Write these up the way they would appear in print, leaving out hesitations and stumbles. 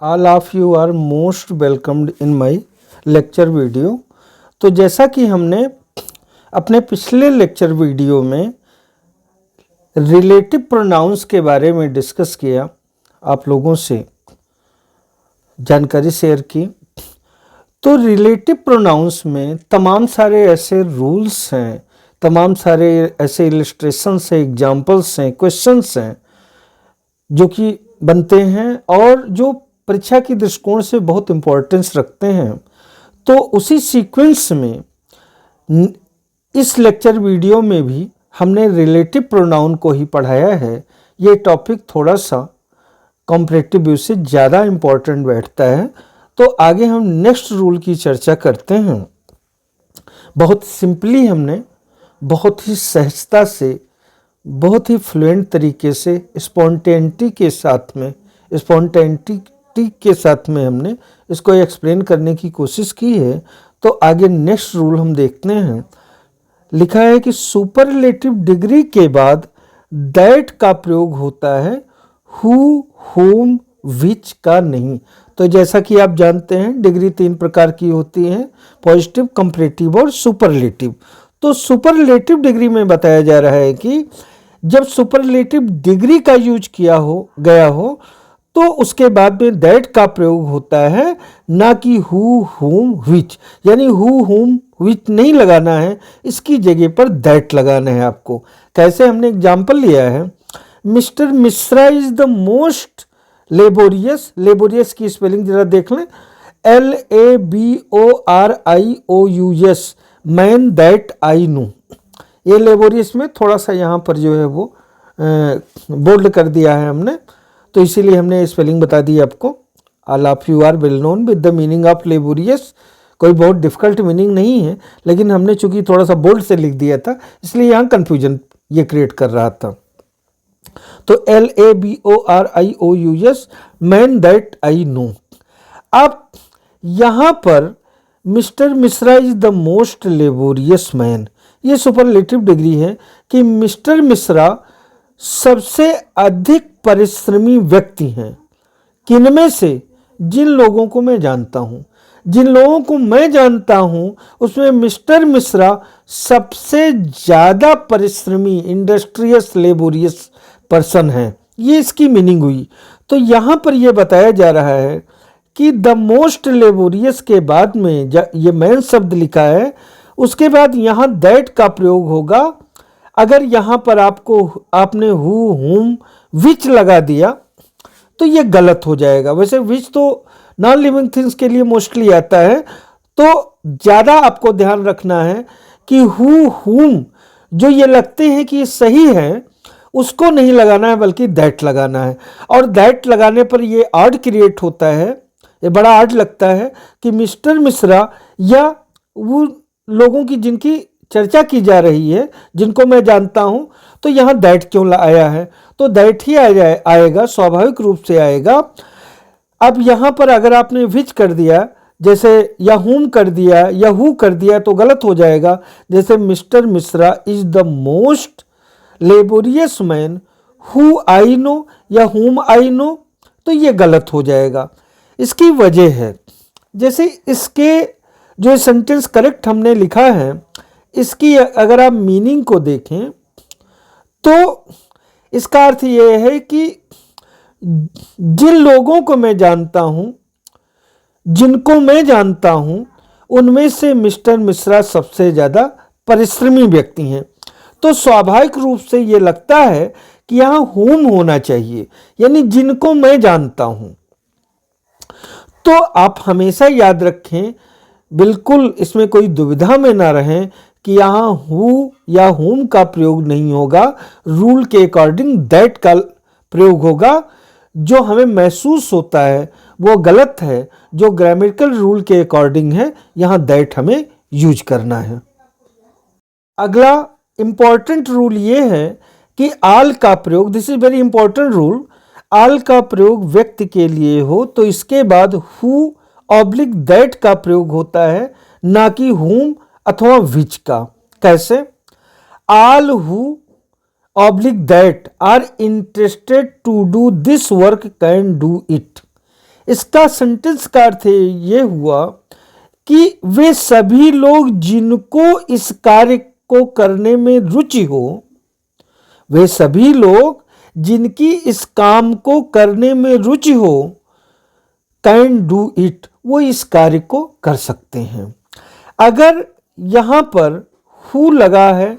All of you are most welcomed in my lecture video। तो जैसा कि हमने अपने पिछले लेक्चर वीडियो में रिलेटिव प्रोनाउंस के बारे में डिस्कस किया, आप लोगों से जानकारी शेयर की। तो रिलेटिव प्रोनाउंस में तमाम सारे ऐसे रूल्स हैं, तमाम सारे ऐसे इलस्ट्रेशंस हैं, एग्जाम्पल्स हैं, क्वेश्चंस हैं जो कि बनते हैं और जो परीक्षा की दृष्टिकोण से बहुत इम्पोर्टेंस रखते हैं। तो उसी सीक्वेंस में इस लेक्चर वीडियो में भी हमने रिलेटिव प्रोनाउन को ही पढ़ाया है। ये टॉपिक थोड़ा सा कॉम्परेटिव व्यू से ज़्यादा इम्पोर्टेंट बैठता है। तो आगे हम नेक्स्ट रूल की चर्चा करते हैं। बहुत सिंपली हमने बहुत ही सहजता से, बहुत ही फ्लुएंट तरीके से, स्पॉन्टेनिटी के साथ में हमने इसको एक्सप्लेन करने की कोशिश की है। तो आगे नेक्स्ट रूल हम देखते हैं। लिखा है कि सुपरलेटिव डिग्री के बाद दैट का प्रयोग होता है, हु, होम, विच का नहीं। तो जैसा कि आप जानते हैं डिग्री 3 प्रकार की होती है, पॉजिटिव, कंपैरेटिव और सुपरलेटिव। तो सुपरलेटिव डिग्री में बताया जा रहा है कि जब सुपरलेटिव डिग्री का यूज किया गया हो तो उसके बाद में दैट का प्रयोग होता है, ना कि हु, हुम, विच। यानी हु, हुम, विच नहीं लगाना है, इसकी जगह पर दैट लगाना है आपको। कैसे? हमने एग्जाम्पल लिया है, mister Mishra is the most laborious. Laborious की स्पेलिंग जरा देख लें, LABORIOUS, man that I know. ये लेबोरियस में थोड़ा सा यहाँ पर जो है वो बोल्ड कर दिया है हमने, तो इसीलिए हमने स्पेलिंग बता दी आपको। All of you are well known with the meaning of laborious. कोई बहुत डिफिकल्ट मीनिंग नहीं है, लेकिन हमने चूंकि थोड़ा सा बोल्ड से लिख दिया था इसलिए यहाँ कन्फ्यूजन ये क्रिएट कर रहा था। तो LABORIOUS, man that I know. अब यहाँ पर mister Mishra is the most laborious man, ये सुपरलेटिव डिग्री है कि मिस्टर मिश्रा सबसे अधिक परिश्रमी व्यक्ति हैं। किनमें से? जिन लोगों को मैं जानता हूं। जिन लोगों को मैं जानता हूं उसमें मिस्टर मिश्रा सबसे ज़्यादा परिश्रमी, इंडस्ट्रियस, लेबोरियस पर्सन है। ये इसकी मीनिंग हुई। तो यहाँ पर यह बताया जा रहा है कि द मोस्ट लेबोरियस के बाद में ये मैन शब्द लिखा है, उसके बाद यहाँ दैट का प्रयोग होगा। अगर यहाँ पर आपने हु, हुम, विच लगा दिया तो ये गलत हो जाएगा। वैसे विच तो नॉन लिविंग थिंग्स के लिए मोस्टली आता है, तो ज़्यादा आपको ध्यान रखना है कि हु, हुम जो ये लगते हैं कि ये सही है उसको नहीं लगाना है, बल्कि दैट लगाना है। और दैट लगाने पर ये ऑड क्रिएट होता है, ये बड़ा ऑड लगता है कि मिस्टर मिश्रा या वो लोगों की जिनकी चर्चा की जा रही है, जिनको मैं जानता हूं, तो यहाँ दैट क्यों आया है? तो दैट ही आएगा, स्वाभाविक रूप से आएगा। अब यहाँ पर अगर आपने विच कर दिया, जैसे या हुम कर दिया या हु कर दिया, तो गलत हो जाएगा। जैसे mister Mishra is the most laborious man who I know या हुम आई नो, तो ये गलत हो जाएगा। इसकी वजह है, जैसे इसके जो सेंटेंस करेक्ट हमने लिखा है, इसकी अगर आप मीनिंग को देखें तो इसका अर्थ ये है कि जिन लोगों को मैं जानता हूं, जिनको मैं जानता हूं, उनमें से मिस्टर मिश्रा सबसे ज़्यादा परिश्रमी व्यक्ति हैं। तो स्वाभाविक रूप से ये लगता है कि यहाँ हुम होना चाहिए, यानी जिनको मैं जानता हूं। तो आप हमेशा याद रखें, बिल्कुल इसमें कोई दुविधा में ना रहें कि यहाँ हु या हुम का प्रयोग नहीं होगा, रूल के अकॉर्डिंग दैट का प्रयोग होगा। जो हमें महसूस होता है वो गलत है, जो ग्रामेटिकल रूल के अकॉर्डिंग है यहाँ दैट हमें यूज करना है। अगला इंपॉर्टेंट रूल ये है कि आल का प्रयोग, this is very important rule, आल का प्रयोग व्यक्ति के लिए हो तो इसके बाद हु ऑब्लिक दैट का प्रयोग होता है, ना कि हुम अथवा विच का। कैसे? All who oblique that are interested to do this work can do it. इसका सेंटेंस का अर्थ ये हुआ कि वे सभी लोग जिनको इस कार्य को करने में रुचि हो, वे सभी लोग जिनकी इस काम को करने में रुचि हो, कैन डू इट, वो इस कार्य को कर सकते हैं। अगर यहां पर हु लगा है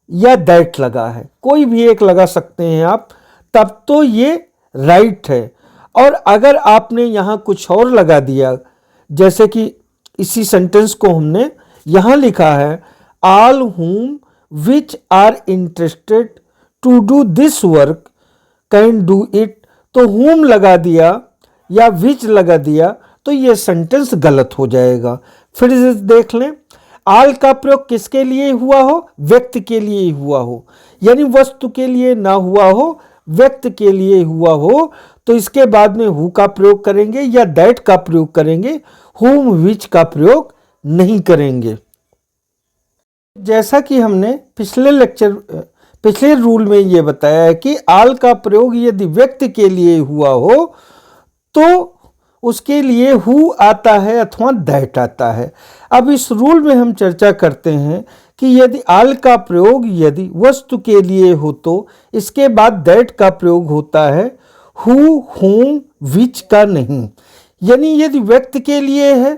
या दैट लगा है, कोई भी एक लगा सकते हैं आप, तब तो ये राइट है। और अगर आपने यहां कुछ और लगा दिया, जैसे कि इसी सेंटेंस को हमने यहां लिखा है, all whom which are interested to do this work can do it, तो whom लगा दिया या which लगा दिया तो ये सेंटेंस गलत हो जाएगा। फिर से देख लें, आल का प्रयोग किसके लिए हुआ हो, व्यक्ति के लिए हुआ हो, यानी वस्तु के लिए ना हुआ हो, व्यक्ति के लिए हुआ हो, तो इसके बाद में हु का प्रयोग करेंगे या दैट का प्रयोग करेंगे, whom which का प्रयोग नहीं करेंगे। जैसा कि हमने पिछले रूल में ये बताया है कि आल का प्रयोग यदि व्यक्ति के लिए हुआ हो तो उसके लिए हु आता है अथवा दैट आता है। अब इस रूल में हम चर्चा करते हैं कि यदि आल का प्रयोग यदि वस्तु के लिए हो तो इसके बाद दैट का प्रयोग होता है, हु whom which का नहीं। यानी यदि व्यक्ति के लिए है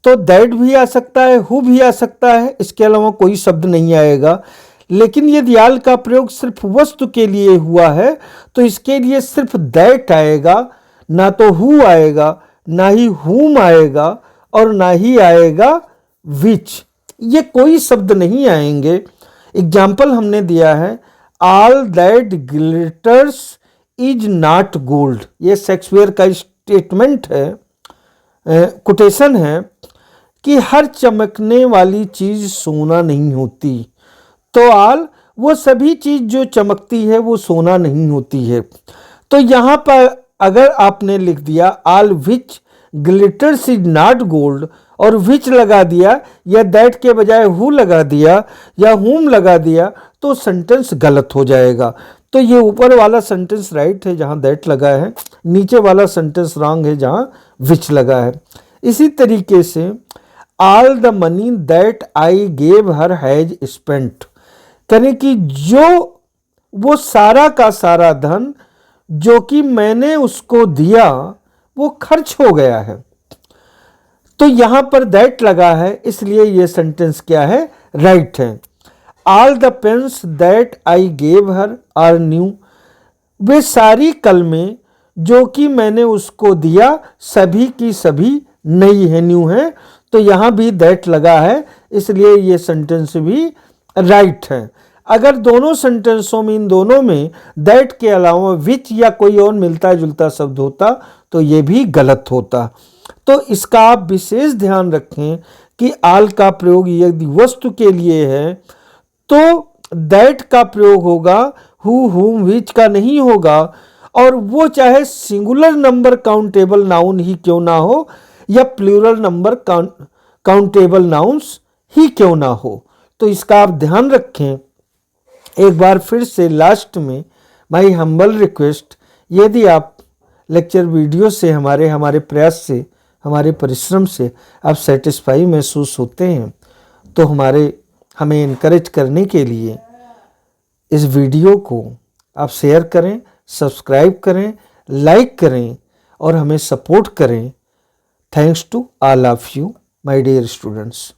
तो दैट भी आ सकता है, हु भी आ सकता है, इसके अलावा कोई शब्द नहीं आएगा। लेकिन यदि आल का प्रयोग सिर्फ वस्तु के लिए हुआ है तो इसके लिए सिर्फ दैट आएगा, ना तो हु आएगा, ना ही whom आएगा और ना ही आएगा which, ये कोई शब्द नहीं आएंगे। एग्जाम्पल हमने दिया है, all that glitters is not gold, ये शेक्सपियर का स्टेटमेंट है, कोटेशन है कि हर चमकने वाली चीज सोना नहीं होती। तो ऑल वो सभी चीज जो चमकती है वो सोना नहीं होती है। तो यहां पर अगर आपने लिख दिया all which glitters is not gold और विच लगा दिया या दैट के बजाय हु लगा दिया या हुम लगा दिया तो सेंटेंस गलत हो जाएगा। तो ये ऊपर वाला सेंटेंस राइट है जहां दैट लगा है, नीचे वाला सेंटेंस रॉन्ग है जहां विच लगा है। इसी तरीके से all the money that I gave her has spent, यानी कि जो वो सारा का सारा धन जो कि मैंने उसको दिया वो खर्च हो गया है। तो यहां पर दैट लगा है, इसलिए ये सेंटेंस क्या है, राइट है। All the pens that I gave her are new, वे सारी कलमें जो कि मैंने उसको दिया सभी की सभी नई है, न्यू है। तो यहां भी दैट लगा है, इसलिए ये सेंटेंस भी राइट है। अगर दोनों सेंटेंसों में, इन दोनों में दैट के अलावा विच या कोई और मिलता जुलता शब्द होता तो ये भी गलत होता। तो इसका आप विशेष ध्यान रखें कि आल का प्रयोग यदि वस्तु के लिए है तो दैट का प्रयोग होगा, हु हुम विच का नहीं होगा। और वो चाहे सिंगुलर नंबर काउंटेबल नाउन ही क्यों ना हो या प्लूरल नंबर काउंटेबल नाउन्स ही क्यों ना हो। तो इसका आप ध्यान रखें। एक बार फिर से लास्ट में माई हम्बल रिक्वेस्ट, यदि आप लेक्चर वीडियो से हमारे प्रयास से, हमारे परिश्रम से आप सेटिस्फाई महसूस होते हैं तो हमें इनकरेज करने के लिए इस वीडियो को आप शेयर करें, सब्सक्राइब करें, लाइक करें और हमें सपोर्ट करें। Thanks to all of you my dear students.